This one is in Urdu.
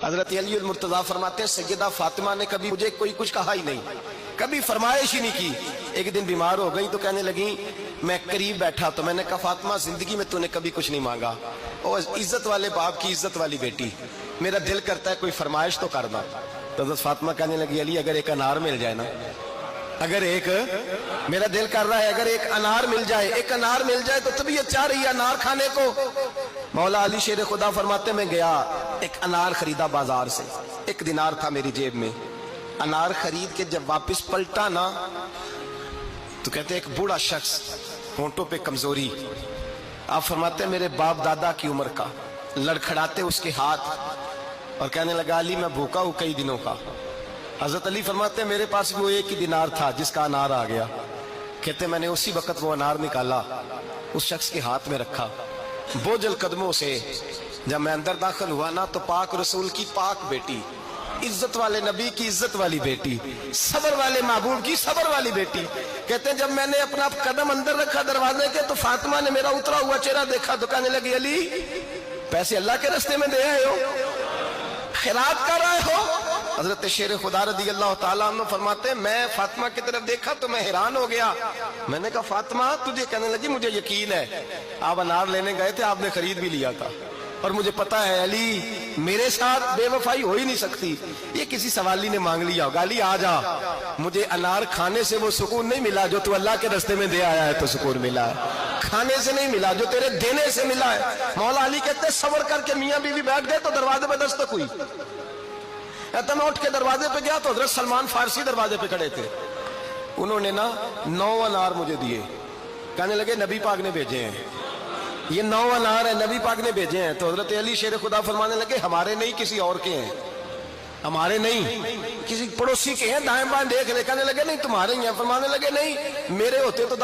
حضرت علی المرتضیٰ فرماتے ہیں سیدہ فاطمہ نے کبھی مجھے کوئی کچھ کہا ہی نہیں، کبھی فرمائش ہی نہیں کی۔ ایک دن بیمار ہو گئی تو کہنے لگی، میں قریب بیٹھا تو میں نے کہا فاطمہ زندگی میں تو نے کبھی کچھ نہیں مانگا، اور عزت والے باپ کی عزت والی بیٹی، میرا دل کرتا ہے کوئی فرمائش تو کرنا۔ تو حضرت فاطمہ کہنے لگی علی اگر ایک انار مل جائے نا، اگر ایک میرا دل کر رہا ہے اگر ایک انار مل جائے، ایک انار مل جائے تو طبیعت چاہ رہی ہے انار کھانے کو۔ مولا علی شیر خدا فرماتے میں گیا، ایک انار خریدا بازار سے، 1 دینار تھا میری جیب میں، انار خرید کے جب واپس پلٹا نا تو کہتے ایک بوڑھا شخص، ہونٹوں پہ کمزوری، آپ فرماتے میرے باپ دادا کی عمر کا، لڑکھڑاتے اس کے ہاتھ اور کہنے لگا علی میں بھوکا ہوں کئی دنوں کا۔ حضرت علی فرماتے ہیں میرے پاس وہ 1 ہی دینار تھا جس کا انار آ گیا۔ کہتے میں نے اسی وقت وہ انار نکالا، اس شخص کے ہاتھ میں رکھا، بوجھل قدموں سے جب میں اندر داخل ہوا نا تو پاک رسول کی پاک بیٹی، عزت والے نبی کی عزت والی بیٹی، صبر والے محبوب کی صبر والی بیٹی، کہتے ہیں جب میں نے اپنا قدم اندر رکھا دروازے کے تو فاطمہ نے میرا اترا ہوا چہرہ دیکھا تو کہنے لگی علی پیسے اللہ کے راستے میں دے آئے ہو، خیرات کر رہے ہو؟ حضرت شیر خدا رضی اللہ تعالیٰ عنہ فرماتے ہیں میں فاطمہ کی طرف دیکھا تو میں حیران ہو گیا، میں نے کہا فاطمہ تجھے؟ کہنے لگی مجھے یقین ہے آپ انار لینے گئے تھے، آپ نے خرید بھی لیا تھا، اور مجھے پتا ہے علی میرے ساتھ بے وفائی ہو ہی نہیں سکتی، یہ کسی سوالی نے مانگ لیا ہوگا، علی آ جا، مجھے انار کھانے سے وہ سکون نہیں ملا جو تو اللہ کے راستے میں دے آیا ہے تو سکون ملا ہے، کھانے سے نہیں ملا جو تیرے دینے سے ملا ہے۔ مولا علی کہتے ہیں صبر کر کے میاں بیوی بیٹھ گئے تو دروازے پہ دستک ہوئی، کہتا میں اٹھ کے دروازے پہ گیا تو حضرت سلمان فارسی دروازے پہ کھڑے تھے، انہوں نے نا 9 انار مجھے دیے، کہنے لگے نبی پاک نے بھیجے ہیں، یہ 9 انار ہیں نبی پاک نے بھیجے ہیں۔ تو حضرت علی شیر خدا فرمانے لگے ہمارے نہیں کسی اور کے ہیں، ہمارے نہیں کسی پڑوسی کے ہیں، دائیں بائیں دیکھ لے، کہنے لگے نہیں تمہارے ہی ہیں، فرمانے لگے نہیں میرے ہوتے تو